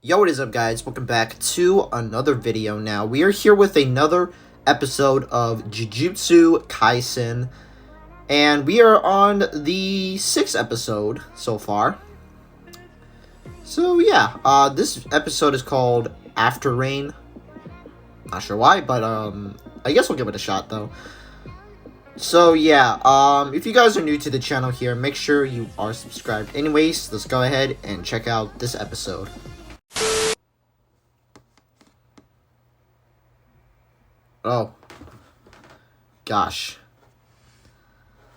Yo, what is up, guys? Welcome back to another video. Now, we are here with another episode of Jujutsu Kaisen, and we are on the 6th episode so far. So, yeah, this episode is called After Rain. Not sure why, but, I guess we'll give it a shot, though. So, yeah, if you guys are new to the channel here, make sure you are subscribed. Anyways, let's go ahead and check out this episode. Oh. Gosh.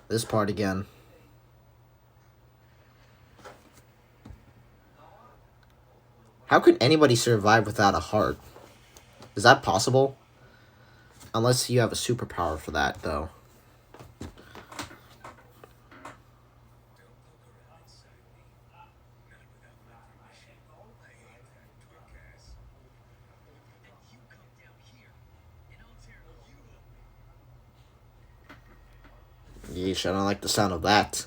This part again. How could anybody survive without a heart? Is that possible? Unless you have a superpower for that, though. Yeesh, I don't like the sound of that.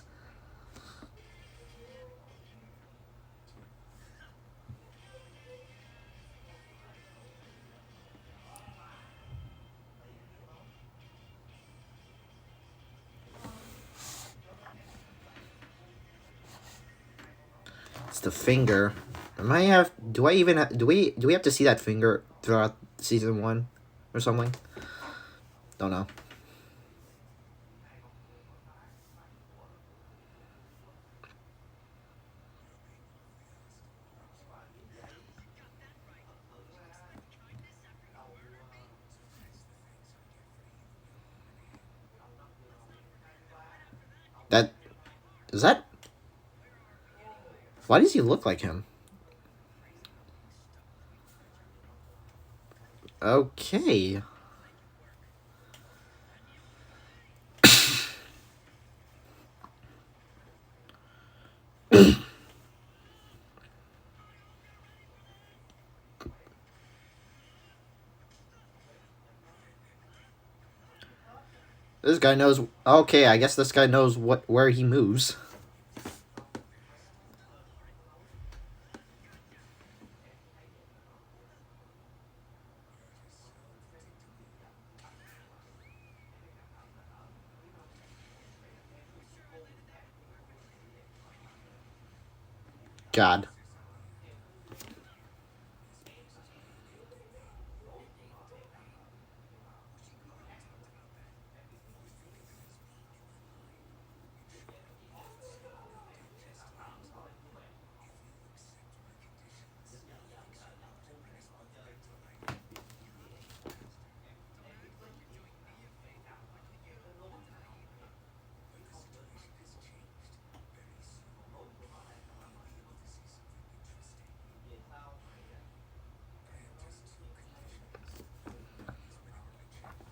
It's the finger. Do we have to see that finger throughout season 1 or something? Don't know. Is that? Why does he look like him? Okay. This guy knows. Okay, I guess this guy knows where he moves. God.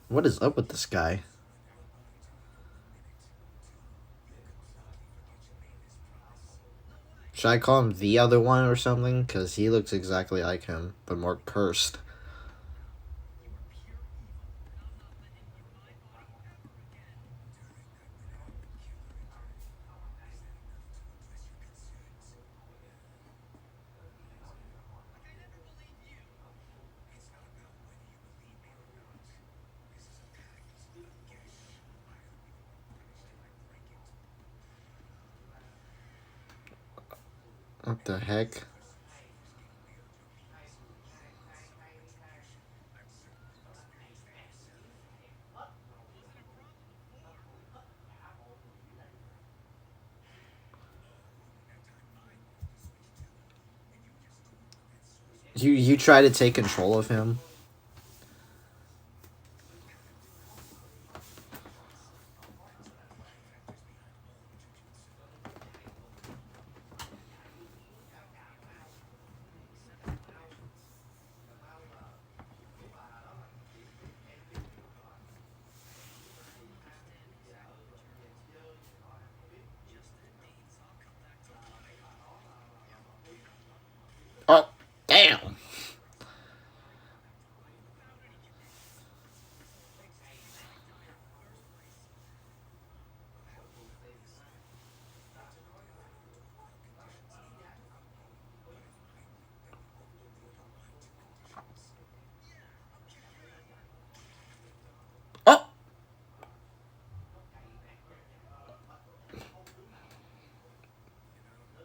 What is up with this guy? Should I call him the other one or something? Because he looks exactly like him, but more cursed. What the heck? You try to take control of him? Oh, damn.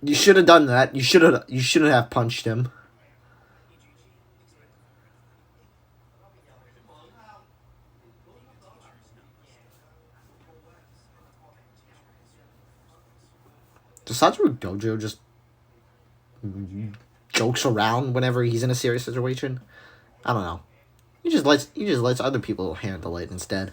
You should have done that. You shouldn't have punched him. Does Satoru Gojo just jokes around whenever he's in a serious situation? I don't know. He just lets other people handle it instead.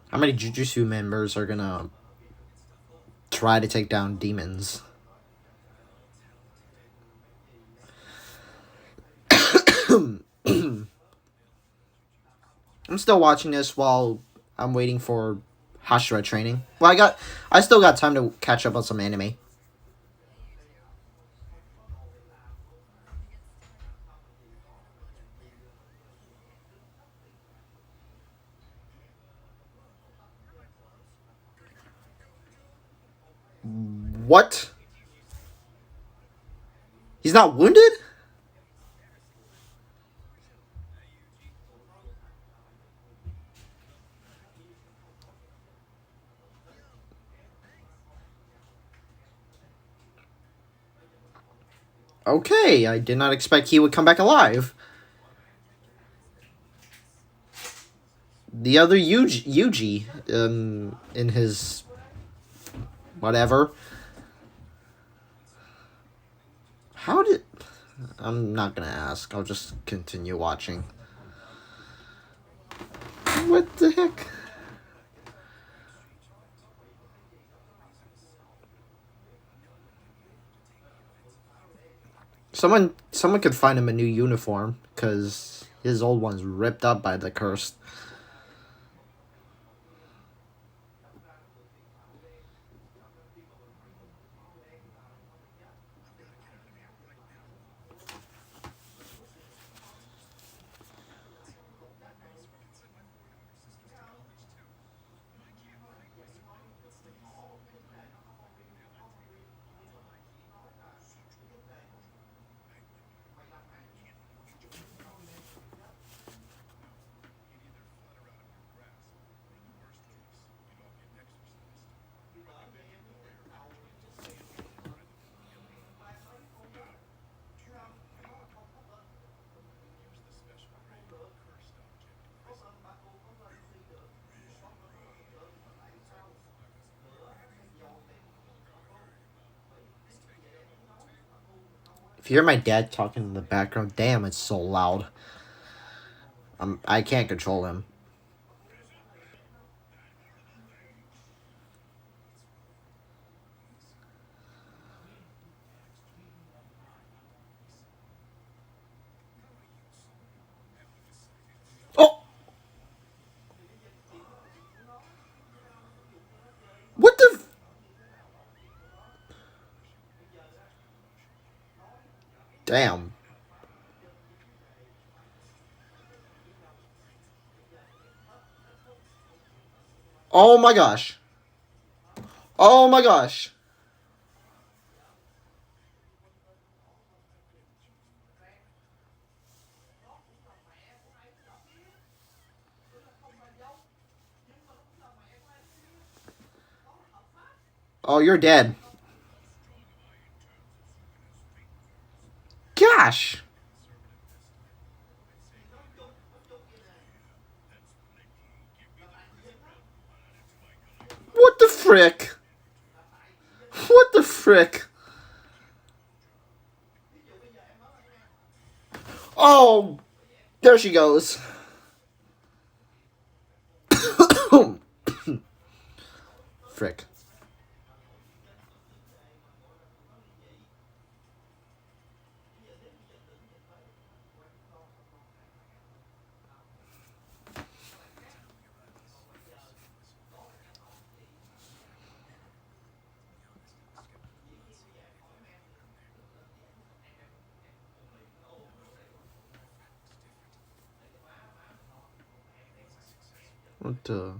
How many Jujutsu members are gonna try to take down demons? I'm still watching this while I'm waiting for Hashira training. Well, I still got time to catch up on some anime. What? He's not wounded? Okay, I did not expect he would come back alive. The other Yuji, in his whatever. How did... I'm not gonna ask. I'll just continue watching. What the heck? Someone could find him a new uniform, because his old one's ripped up by the curse. If you hear my dad talking in the background, damn, it's so loud. I can't control him. Oh! What the... Damn. Oh my gosh. Oh my gosh. Oh, you're dead. Gosh. What the frick? What the frick? Oh, there she goes. Frick. What the?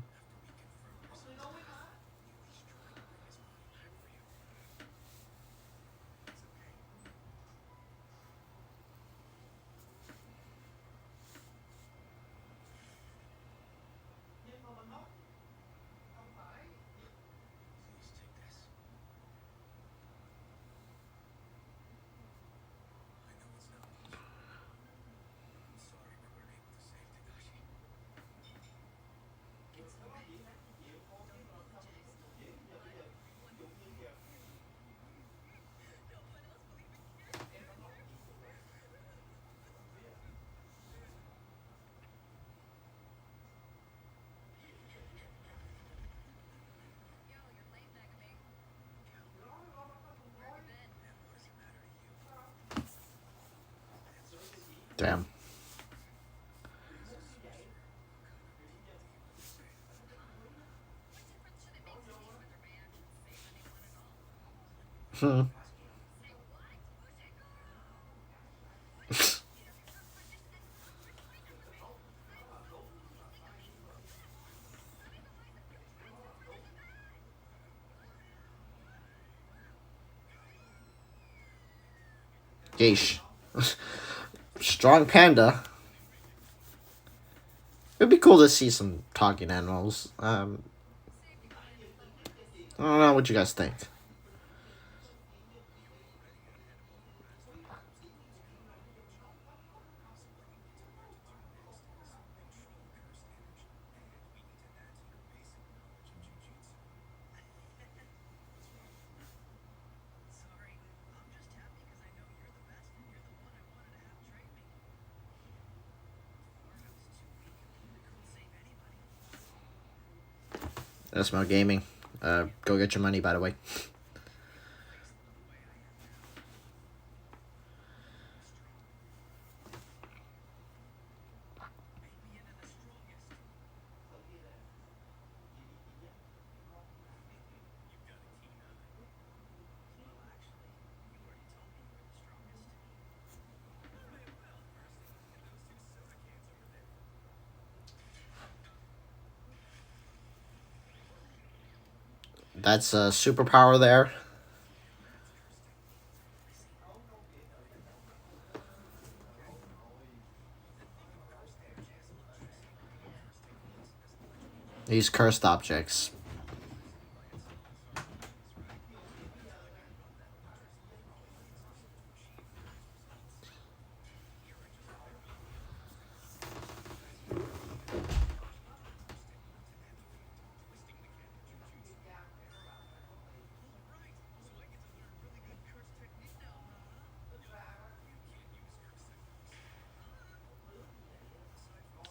Damn. Hmm. Yeesh. Strong panda. It'd be cool to see some talking animals. I don't know what you guys think. That's my gaming. Go get your money, by the way. That's a superpower there. These cursed objects.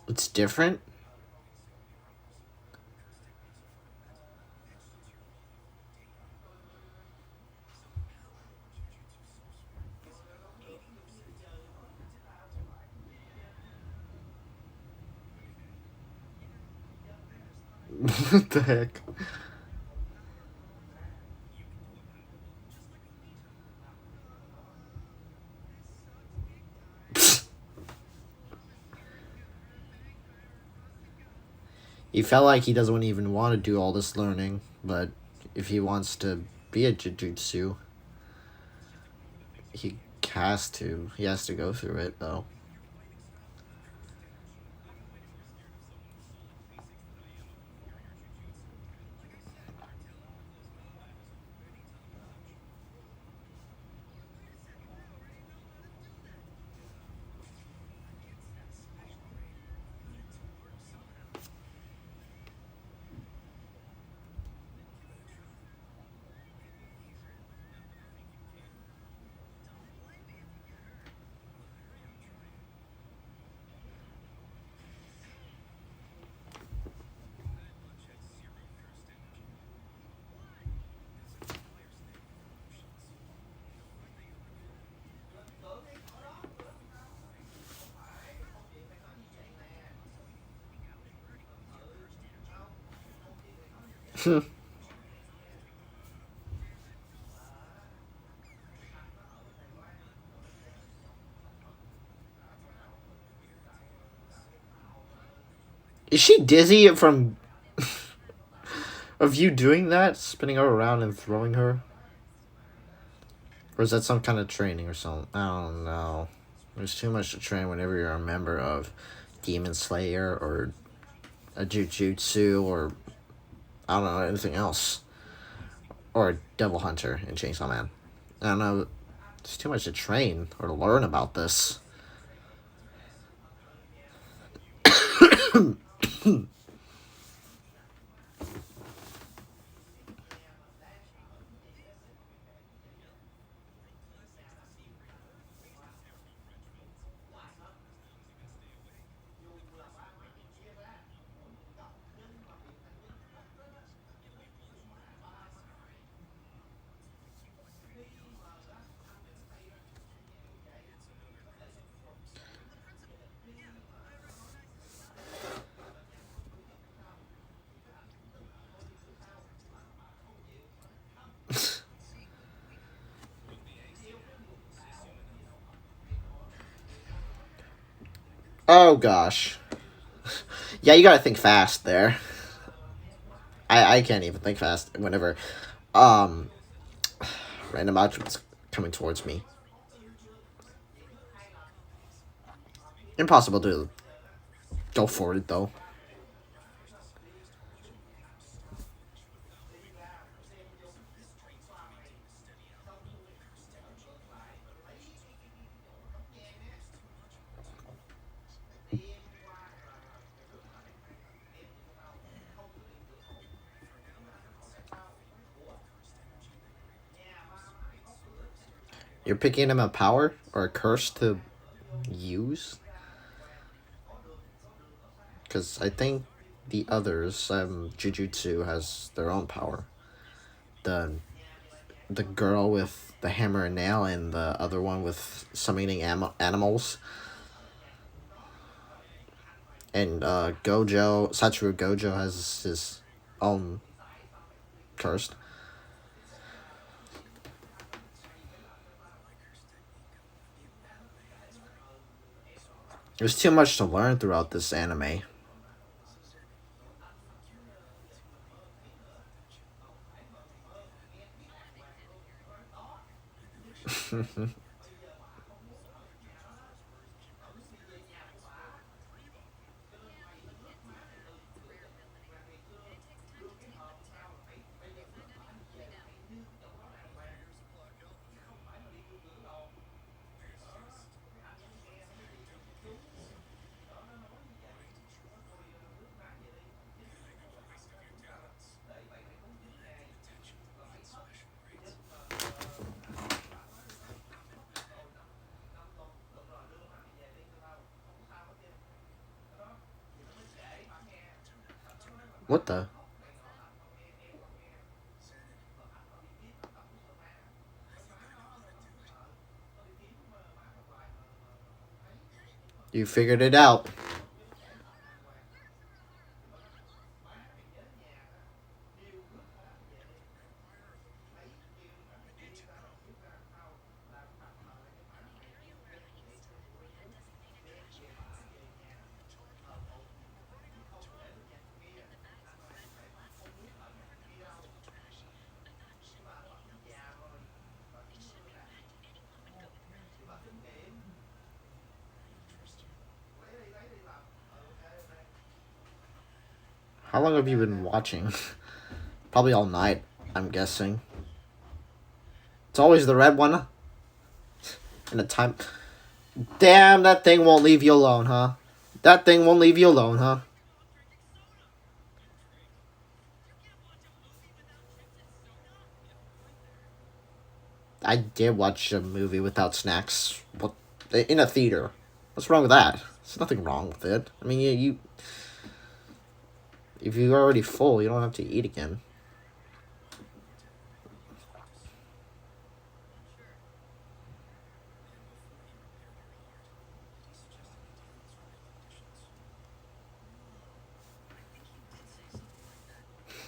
It's different. What the heck? He felt like he doesn't even want to do all this learning, but if he wants to be a Jujutsu, he has to. He has to go through it, though. Is she dizzy from of you doing that, spinning her around and throwing her? Or is that some kind of training or something? I don't know. There's too much to train whenever you're a member of Demon Slayer or a Jujutsu or I don't know anything else. Or a Devil Hunter in Chainsaw Man. I don't know. There's too much to train or to learn about this. Oh gosh. Yeah, you gotta think fast there. I can't even think fast whenever um random objects coming towards me. Impossible to go for it though. You're picking him a power or a curse to use? Because I think the others, Jujutsu has their own power. The the girl with the hammer and nail, and the other one with summoning animals. And Satoru Gojo has his own curse. There's too much to learn throughout this anime. What the? You figured it out. How long have you been watching? Probably all night, I'm guessing. It's always the red one. And the time. Damn, that thing won't leave you alone, huh? That thing won't leave you alone, huh? I did watch a movie without snacks. What? In a theater. What's wrong with that? There's nothing wrong with it. I mean, you if you're already full, you don't have to eat again.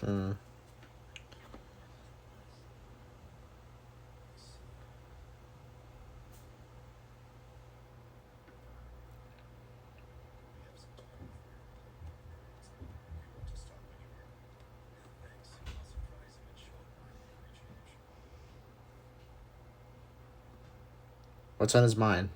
Hmm. What's on his mind?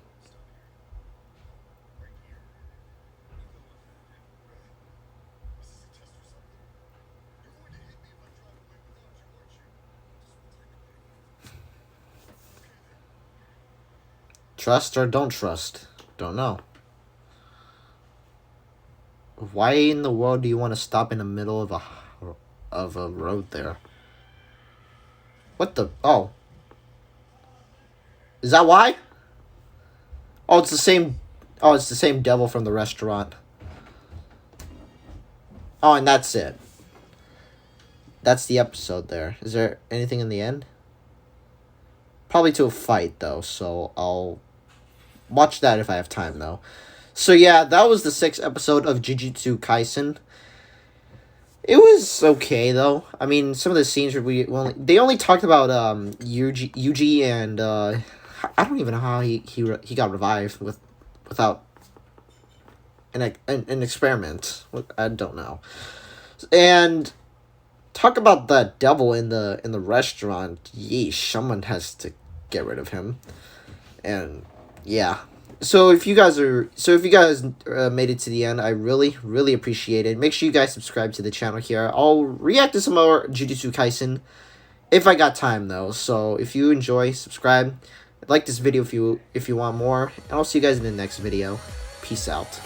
Trust or don't trust? Don't know. Why in the world do you want to stop in the middle of a road there? What the? Oh. Is that why? Oh, it's the same. Oh, it's the same devil from the restaurant. Oh, and that's it. That's the episode there. Is there anything in the end? Probably to a fight, though, so I'll watch that if I have time, though. So, yeah, that was the 6th episode of Jujutsu Kaisen. It was okay, though. I mean, some of the scenes were they only talked about Yuji and I don't even know how he got revived without an experiment. I don't know. And talk about that devil in the restaurant. Yeesh, someone has to get rid of him. And yeah. So if you guys made it to the end, I really appreciate it. Make sure you guys subscribe to the channel here. I'll react to some more Jujutsu Kaisen if I got time, though. So if you enjoy, subscribe. Like this video if you want more, and I'll see you guys in the next video. Peace out.